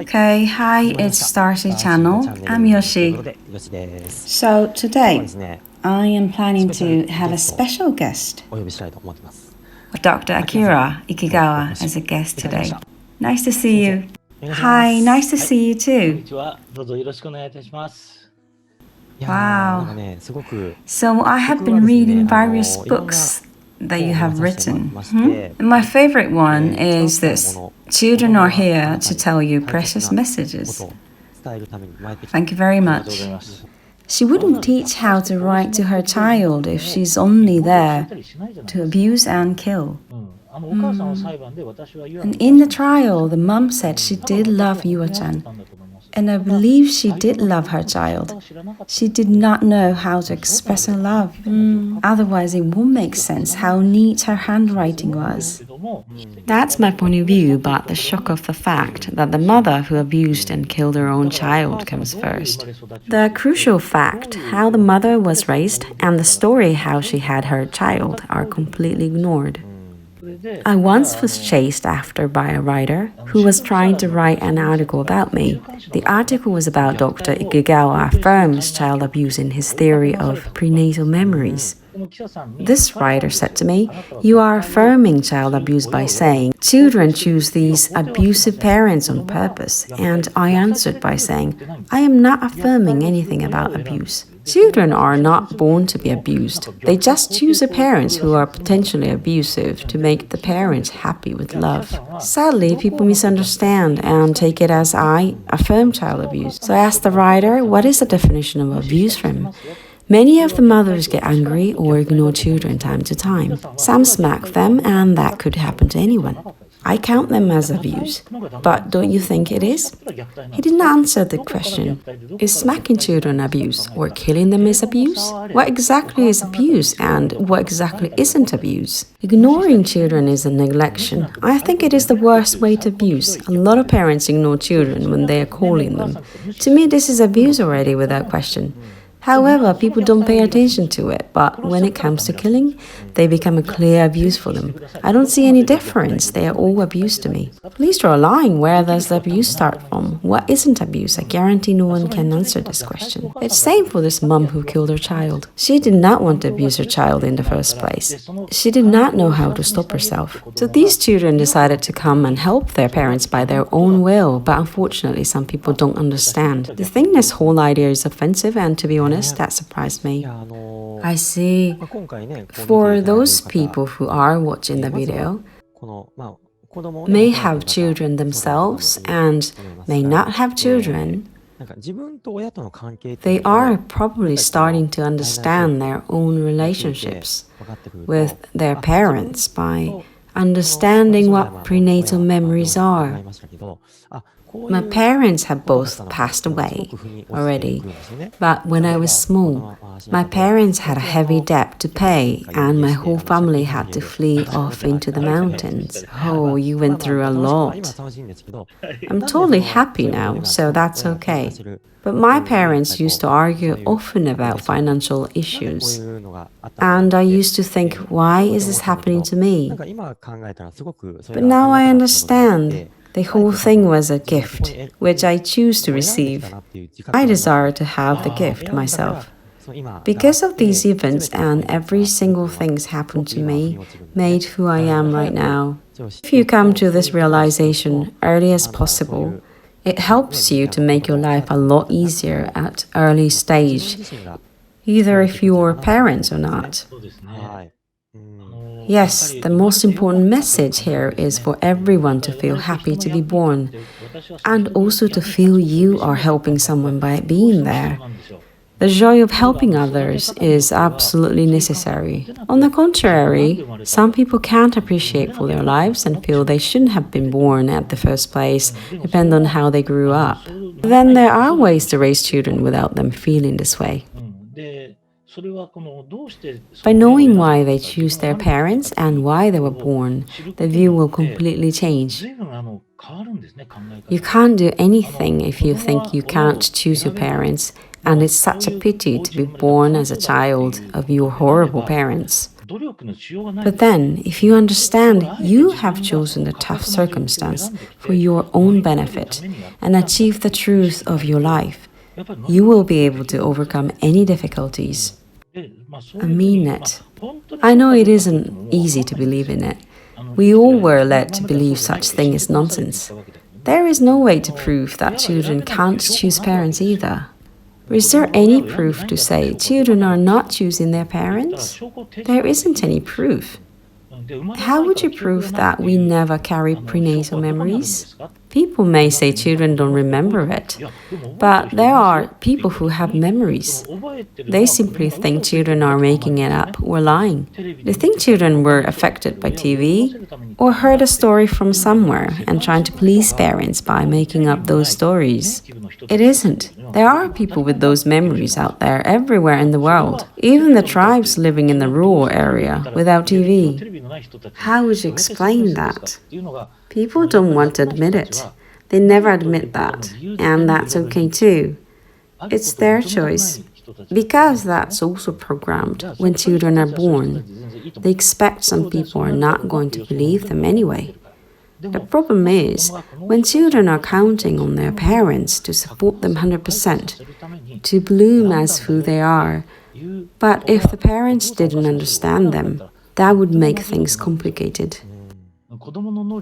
Okay, hi, it's StarSeeds channel. I'm Yoshi. So today, I am planning to have a special guest. Dr. Akira Ikegawa as a guest today. Nice to see you. Hi, nice to see you too. Wow. So I have been reading various books that you have written. And my favorite one is this: children are here to tell you precious messages. Thank you very much. She wouldn't teach how to write to her child if she's only there to abuse and kill. And in the trial, the mom said she did love Yua-chan. And I believe she did love her child. She did not know how to express her love. Otherwise, it won't make sense how neat her handwriting was. That's my point of view, but the shock of the fact that the mother who abused and killed her own child comes first. The crucial fact, how the mother was raised, and the story how she had her child are completely ignored. I once was chased after by a writer who was trying to write an article about me. The article was about Dr. Ikegawa affirms child abuse in his theory of prenatal memories. This writer said to me, "You are affirming child abuse by saying children choose these abusive parents on purpose." And I answered by saying, "I am not affirming anything about abuse. Children are not born to be abused. They just choose a parents who are potentially abusive to make the parents happy with love." Sadly, people misunderstand and take it as I affirm child abuse. So I asked the writer, what is the definition of abuse for him? Many of the mothers get angry or ignore children time to time. Some smack them, and that could happen to anyone. I count them as abuse. But don't you think it is? He didn't answer the question. Is smacking children abuse or killing them is abuse? What exactly is abuse and what exactly isn't abuse? Ignoring children is a neglection. I think it is the worst way to abuse. A lot of parents ignore children when they are calling them. To me, this is abuse already without question. However, people don't pay attention to it, but when it comes to killing, they become a clear abuse for them. I don't see any difference. They are all abuse to me. Please draw a line. Where does the abuse start from? What isn't abuse? I guarantee no one can answer this question. It's same for this mom who killed her child. She did not want to abuse her child in the first place. She did not know how to stop herself. So these children decided to come and help their parents by their own will, but unfortunately some people don't understand. They think this whole idea is offensive, and to be honest, that surprised me. I see. For those people who are watching the video, may have children themselves and may not have children, they are probably starting to understand their own relationships with their parents by understanding what prenatal memories are. My parents have both passed away already, but when I was small, my parents had a heavy debt to pay and my whole family had to flee off into the mountains. Oh, you went through a lot. I'm totally happy now, so that's okay. But my parents used to argue often about financial issues. And I used to think, why is this happening to me? But now I understand. The whole thing was a gift, which I choose to receive. I desire to have the gift myself. Because of these events and every single thing's happened to me, made who I am right now. If you come to this realization early as possible, it helps you to make your life a lot easier at early stage, either if you're parents or not. Yes, the most important message here is for everyone to feel happy to be born, and also to feel you are helping someone by being there. The joy of helping others is absolutely necessary. On the contrary, some people can't appreciate for their lives and feel they shouldn't have been born at the first place, depending on how they grew up. Then there are ways to raise children without them feeling this way. By knowing why they choose their parents and why they were born, the view will completely change. You can't do anything if you think you can't choose your parents, and it's such a pity to be born as a child of your horrible parents. But then, if you understand you have chosen the tough circumstance for your own benefit and achieve the truth of your life, you will be able to overcome any difficulties. I mean it. I know it isn't easy to believe in it. We all were led to believe such thing is nonsense. There is no way to prove that children can't choose parents either. Is there any proof to say children are not choosing their parents? There isn't any proof. How would you prove that we never carry prenatal memories? People may say children don't remember it, but there are people who have memories. They simply think children are making it up or lying. They think children were affected by TV or heard a story from somewhere and trying to please parents by making up those stories. It isn't. There are people with those memories out there everywhere in the world, even the tribes living in the rural area without TV. How would you explain that? People don't want to admit it. They never admit that, and that's okay too. It's their choice. Because that's also programmed when children are born. They expect some people are not going to believe them anyway. The problem is, when children are counting on their parents to support them 100%, to bloom as who they are, but if the parents didn't understand them, that would make things complicated.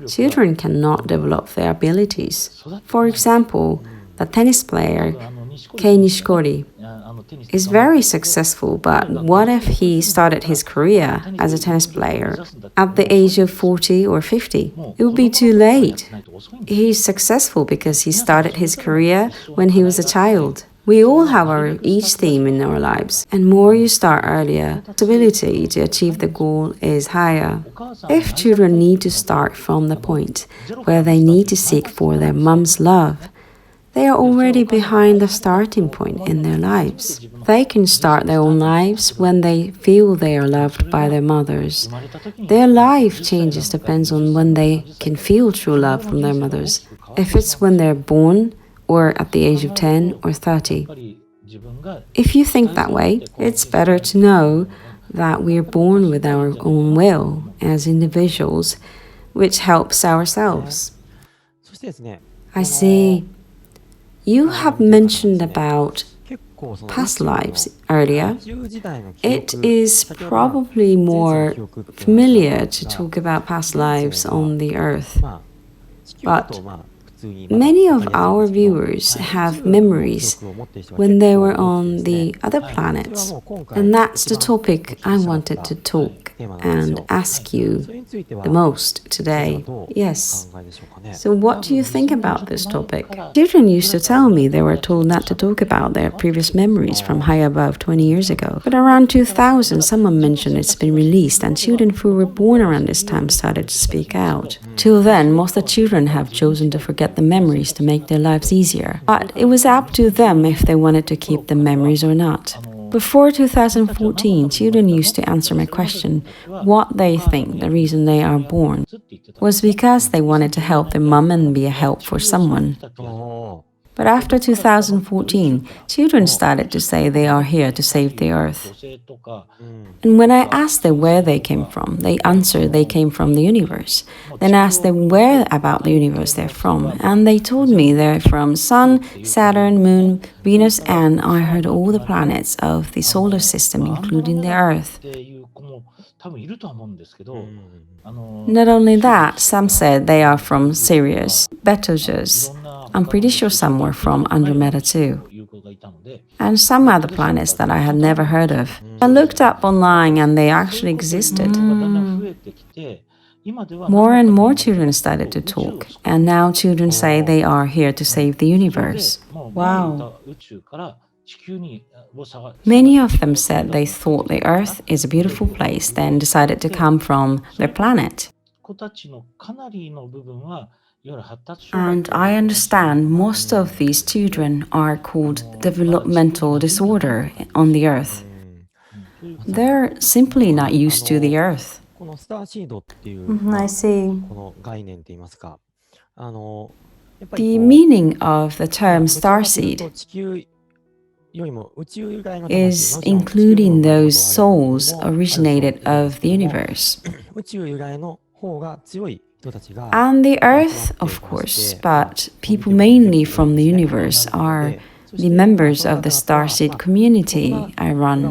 Children cannot develop their abilities. For example, the tennis player, Kei Nishikori, is very successful, but what if he started his career as a tennis player at the age of 40 or 50? It would be too late. He's successful because he started his career when he was a child. We all have our each theme in our lives, and more you start earlier, the ability to achieve the goal is higher. If children need to start from the point where they need to seek for their mom's love, they are already behind the starting point in their lives. They can start their own lives when they feel they are loved by their mothers. Their life changes depends on when they can feel true love from their mothers. If it's when they're born, or at the age of 10 or 30. If you think that way, it's better to know that we are born with our own will as individuals, which helps ourselves. I see. You have mentioned about past lives earlier. It is probably more familiar to talk about past lives on the Earth. But many of our viewers have memories when they were on the other planets, and that's the topic I wanted to talk and ask you the most today. Yes. So what do you think about this topic? Children used to tell me they were told not to talk about their previous memories from high above 20 years ago. But around 2000, someone mentioned it's been released, and children who were born around this time started to speak out. Till then, most of the children have chosen to forget the memories to make their lives easier. But it was up to them if they wanted to keep the memories or not. Before 2014, children used to answer my question, what they think the reason they are born was because they wanted to help their mom and be a help for someone. But after 2014, children started to say they are here to save the earth. And when I asked them where they came from, they answered they came from the universe. Then I asked them where about the universe they're from, and they told me they're from Sun, Saturn, Moon, Venus, and I heard all the planets of the solar system, including the Earth. Not only that, some said they are from Sirius, Betelgeuse. I'm pretty sure some were from Andromeda too. And some other planets that I had never heard of. I looked up online and they actually existed. More and more children started to talk, and now children say they are here to save the universe. Wow. Many of them said they thought the Earth is a beautiful place, then decided to come from their planet. And I understand most of these children are called developmental disorder on the Earth. They're simply not used to the Earth. I see. The meaning of the term starseed is including those souls originated of the universe. And the Earth, of course, but people mainly from the universe are the members of the StarSeed community I run.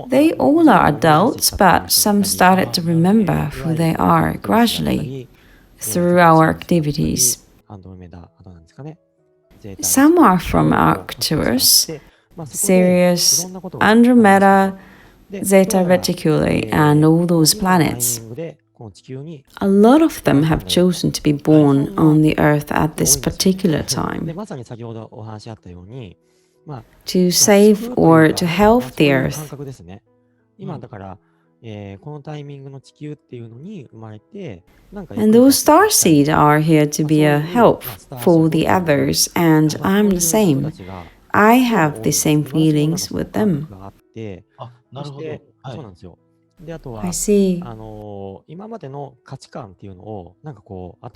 They all are adults, but some started to remember who they are gradually through our activities. Some are from Arcturus, Sirius, Andromeda, Zeta Reticuli, and all those planets. A lot of them have chosen to be born on the Earth at this particular time to save or to help the Earth. And those starseeds are here to be a help for the others, and I'm the same. I have the same feelings with them. I see.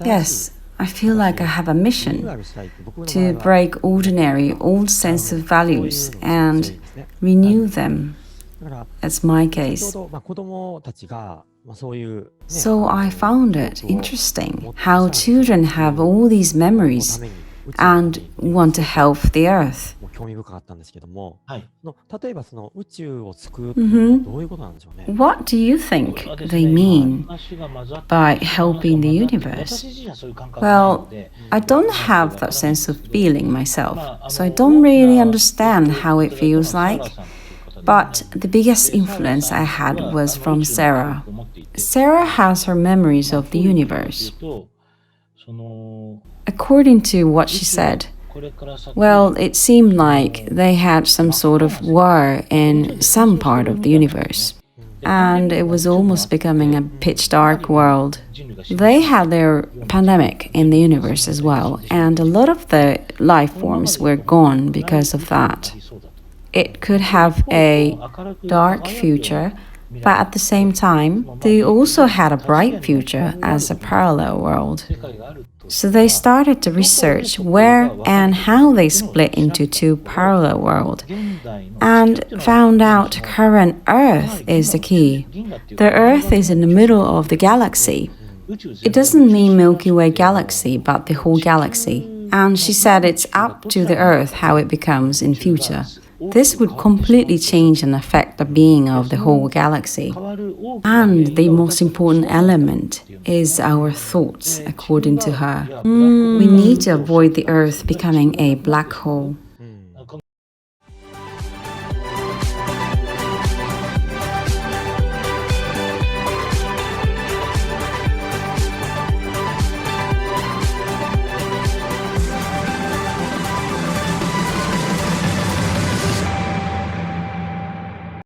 Yes, I feel like I have a mission to break ordinary old sense of values and renew them. That's my case. So I found it interesting how children have all these memories and want to help the Earth. What do you think they mean by helping the universe? Well, I don't have that sense of feeling myself, so I don't really understand how it feels like. But the biggest influence I had was from Sarah. Sarah has her memories of the universe. According to what she said, well, it seemed like they had some sort of war in some part of the universe, and it was almost becoming a pitch-dark world. They had their pandemic in the universe as well, and a lot of the life forms were gone because of that. It could have a dark future, but at the same time, they also had a bright future as a parallel world. So they started to research where and how they split into two parallel worlds, and found out current Earth is the key. The Earth is in the middle of the galaxy. It doesn't mean Milky Way galaxy, but the whole galaxy. And she said it's up to the Earth how it becomes in future. This would completely change and affect the being of the whole galaxy. And the most important element is our thoughts, according to her. We need to avoid the Earth becoming a black hole.